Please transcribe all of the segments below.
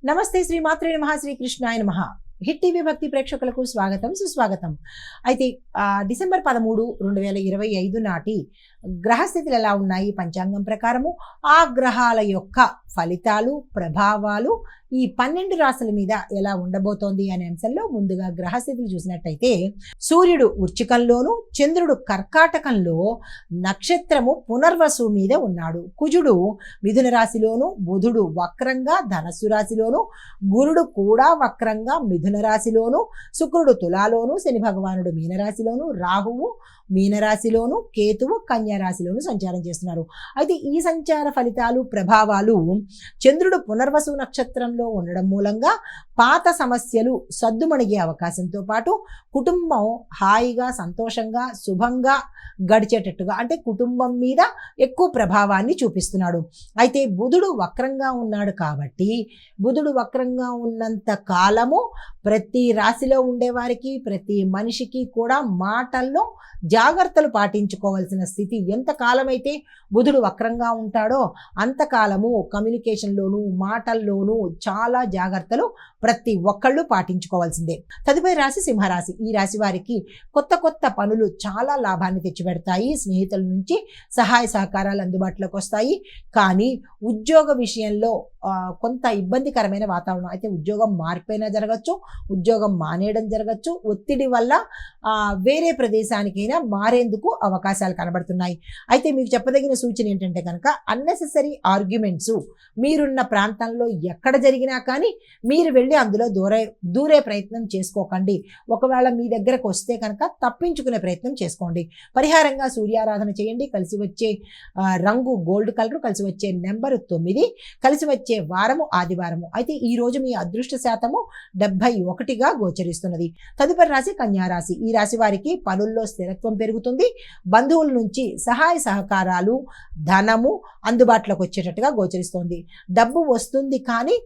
నమస్తే శ్రీ మాత్రే నమః శ్రీ కృష్ణాయ నమః. హిట్ టీవీ భక్తి ప్రేక్షకులకు స్వాగతం సుస్వాగతం. అయితే డిసెంబర్ 13, 2025 నాటి గ్రహస్థితులు ఎలా ఉన్నాయి పంచాంగం ప్రకారము, ఆ గ్రహాల యొక్క ఫలితాలు ప్రభావాలు ఈ 12 రాశుల మీద ఎలా ఉండబోతోంది అనే అంశంలో ముందుగా గ్రహస్థితులు చూసినట్టయితే సూర్యుడు వృశ్చికంలోను, చంద్రుడు కర్కాటకంలో, నక్షత్రము పునర్వసు మీద ఉన్నాడు. కుజుడు మిథున రాశిలోను, బుధుడు వక్రంగా ధనస్సు రాశిలోను, గురుడు కూడా వక్రంగా మిథున రాశిలోను, శుక్రుడు తులాలోను, శని భగవానుడు మీనరాశిలోను, రాహువు మీనరాశిలోను, కేతువు కన్యా రాశిలోను సంచారం చేస్తున్నారు. అయితే ఈ సంచార ఫలితాలు ప్రభావాలు చంద్రుడు పునర్వసు నక్షత్రంలో ఉండడం మూలంగా పాత సమస్యలు సద్దుమణిగే అవకాశంతో పాటు కుటుంబం హాయిగా సంతోషంగా శుభంగా గడిచేటట్టుగా, అంటే కుటుంబం మీద ఎక్కువ ప్రభావాన్ని చూపిస్తున్నాడు. అయితే బుధుడు వక్రంగా ఉన్నాడు కాబట్టి బుధుడు వక్రంగా ఉన్నంత కాలము ప్రతి రాశిలో ఉండేవారికి ప్రతి మనిషికి కూడా మాటల్లో జాగ్రత్తలు పాటించుకోవాల్సిన స్థితి. ఎంతకాలమైతే బుధుడు వక్రంగా ఉంటాడో అంతకాలము కమ్యూనికేషన్లోను మాటల్లోనూ చాలా జాగ్రత్తలు ప్రతి ఒక్కళ్ళు పాటించుకోవాల్సిందే. తదుపరి రాశి సింహరాశి. ఈ రాశి వారికి కొత్త కొత్త పనులు చాలా లాభాన్ని తెచ్చిపెడతాయి. స్నేహితుల నుంచి సహాయ సహకారాలు అందుబాటులోకి వస్తాయి. కానీ ఉద్యోగ విషయంలో కొంత ఇబ్బందికరమైన వాతావరణం. అయితే ఉద్యోగం మార్పైనా జరగచ్చు, ఉద్యోగం మానేయడం జరగచ్చు, ఒత్తిడి వల్ల వేరే ప్రదేశానికైనా మారేందుకు అవకాశాలు కనబడుతున్నాయి. అయితే మీకు చెప్పదగిన సూచన ఏంటంటే కనుక అన్నెసెసరీ ఆర్గ్యుమెంట్స్ మీరున్న ప్రాంతంలో ఎక్కడ జరిగినా కానీ మీరు వెళ్ళి అందులో దూరే ప్రయత్నం చేసుకోకండి. ఒకవేళ మీ దగ్గరకు వస్తే కనుక తప్పించుకునే ప్రయత్నం చేసుకోండి. పరిహారంగా సూర్యారాధన చేయండి. కలిసి వచ్చే రంగు గోల్డ్ కలర్, కలిసి వచ్చే నెంబరు 9, కలిసి వచ్చే వారము ఆదివారము. అయితే ఈ రోజు మీ అదృష్ట శాతము 71గా గోచరిస్తున్నది. తదుపరి రాశి కన్యా రాశి. ఈ రాశి వారికి పనుల్లో స్థిరత్వం పెరుగుతుంది. బంధువుల నుంచి సహాయ సహకారాలు ధనము అందుబాటులోకి వచ్చేటట్టుగా గోచరిస్తోంది. డబ్బు వస్తుంది కానీ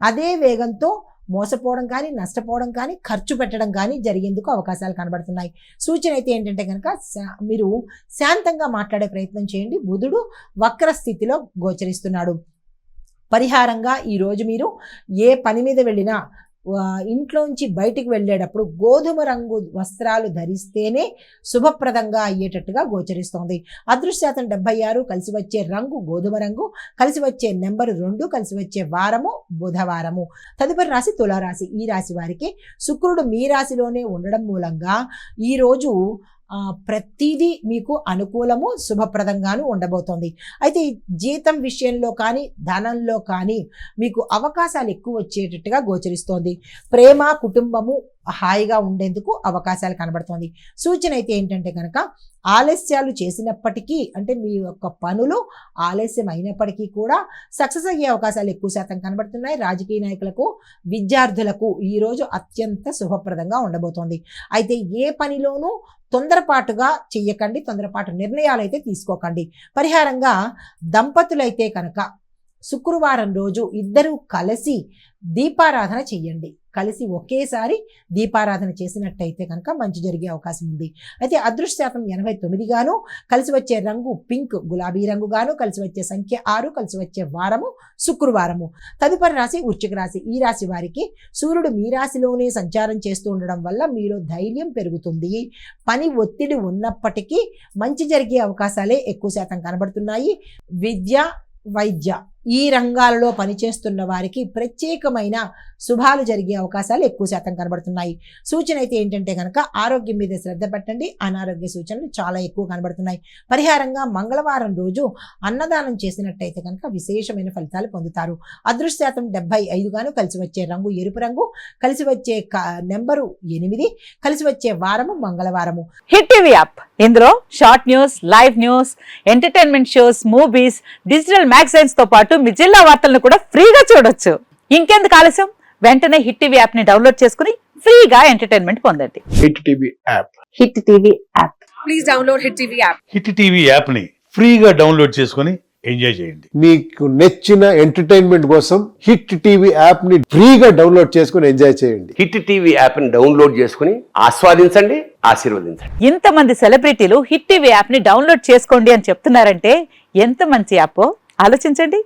అదే వేగంతో మోసపోవడం కానీ నష్టపోవడం కానీ ఖర్చు పెట్టడం కానీ జరిగేందుకు అవకాశాలు కనబడుతున్నాయి. సూచన అయితే ఏంటంటే కనుక మీరు శాంతంగా మాట్లాడే ప్రయత్నం చేయండి. బుధుడు వక్ర స్థితిలో గోచరిస్తున్నాడు. పరిహారంగా ఈరోజు మీరు ఏ పని మీద వెళ్ళినా ఇంట్లోంచి బయటికి వెళ్ళేటప్పుడు గోధుమ రంగు వస్త్రాలు ధరిస్తేనే శుభప్రదంగా అయ్యేటట్టుగా గోచరిస్తోంది. అదృష్ట శాతం 76, కలిసి వచ్చే రంగు గోధుమ రంగు, కలిసి వచ్చే నెంబరు 2, కలిసి వచ్చే వారము బుధవారము. తదుపరి రాశి తులారాశి. ఈ రాశి వారికి శుక్రుడు మీ రాశిలోనే ఉండడం మూలంగా ఈరోజు ప్రతిదీ మీకు అనుకూలము శుభప్రదంగాను ఉండబోతోంది. అయితే జీతం విషయంలో కానీ ధనంలో కానీ మీకు అవకాశాలు ఎక్కువ వచ్చేటట్టుగా గోచరిస్తోంది. ప్రేమ కుటుంబము హాయిగా ఉండేందుకు అవకాశాలు కనబడుతోంది. సూచన అయితే ఏంటంటే కనుక ఆలస్యాలు చేసినప్పటికీ, అంటే మీ యొక్క పనులు ఆలస్యం అయినప్పటికీ కూడా సక్సెస్ అయ్యే అవకాశాలు ఎక్కువ శాతం కనబడుతున్నాయి. రాజకీయ నాయకులకు విద్యార్థులకు ఈరోజు అత్యంత శుభప్రదంగా ఉండబోతోంది. అయితే ఏ పనిలోనూ తొందరపాటుగా చెయ్యకండి, తొందరపాటు నిర్ణయాలు అయితే తీసుకోకండి. పరిహారంగా దంపతులైతే కనుక శుక్రవారం రోజు ఇద్దరూ కలిసి దీపారాధన చెయ్యండి. కలిసి ఒకేసారి దీపారాధన చేసినట్టయితే కనుక మంచి జరిగే అవకాశం ఉంది. అయితే అదృష్ట శాతం 89గాను, కలిసి వచ్చే రంగు పింక్ గులాబీ రంగుగాను, కలిసి వచ్చే సంఖ్య 6, కలిసి వచ్చే వారము శుక్రవారము. తదుపరి రాశి వృశ్చిక రాశి. ఈ రాశి వారికి సూర్యుడు మీ రాశిలోనే సంచారం చేస్తూ ఉండడం వల్ల మీలో ధైర్యం పెరుగుతుంది. పని ఒత్తిడి ఉన్నప్పటికీ మంచి జరిగే అవకాశాలే ఎక్కువ శాతం కనబడుతున్నాయి. విద్య వైద్య ఈ రంగాలలో పనిచేస్తున్న వారికి ప్రత్యేకమైన శుభాలు జరిగే అవకాశాలు ఎక్కువ శాతం కనబడుతున్నాయి. సూచన అయితే ఏంటంటే కనుక ఆరోగ్యం మీద శ్రద్ధ పెట్టండి. అనారోగ్య సూచనలు చాలా ఎక్కువ కనబడుతున్నాయి. పరిహారంగా మంగళవారం రోజు అన్నదానం చేసినట్టయితే కనుక విశేషమైన ఫలితాలు పొందుతారు. అదృష్ట శాతం 75గాను, కలిసి వచ్చే రంగు ఎరుపు రంగు, కలిసి వచ్చే నెంబరు 8, కలిసి వచ్చే వారము మంగళవారము. హిట్ టీవీ యాప్, ఇందులో short news, live news, entertainment shows, movies, digital magazines తో పాటు మీ జిల్లా వార్తలను కూడా ఫ్రీగా చూడొచ్చు. ఇంకెందుకు ఆలస్యం, వెంటనే హిట్ టీవీ యాప్ ని డౌన్లోడ్ చేసుకుని ఫ్రీగా ఎంటర్టైన్మెంట్ పొందండి. Hit TV app. Hit TV app. Please download hit TV app. Hit TV app ని ఫ్రీగా డౌన్లోడ్ చేసుకుని ఎంజాయ్ చేయండి. మీకు నచ్చిన ఎంటర్టైన్మెంట్ కోసం హిట్ టీవీ యాప్ ని ఫ్రీగా డౌన్లోడ్ చేసుకుని ఎంజాయ్ చేయండి. హిట్ టీవీ యాప్ ని డౌన్లోడ్ చేసుకుని ఆస్వాదించండి, ఆశీర్వదించండి. ఇంతమంది సెలబ్రిటీలు హిట్ టీవీ యాప్ ని డౌన్లోడ్ చేసుకోండి అని చెప్తున్నారంటే ఎంత మంచి యాప్ ఆలోచించండి.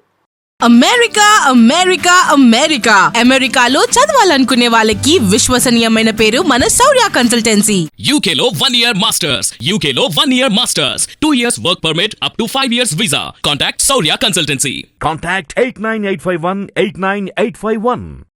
అమెరికా అమెరికా అమెరికా అమెరికాలో చదవాలనుకునే వాళ్ళకి విశ్వసనీయమైన పేరు మన శౌర్య consultancy. UK Law 1 Year Masters. UK Law 1 Year Masters. 2 years work permit up to 5 years visa. Contact Saurya Consultancy. Contact 89851 89851.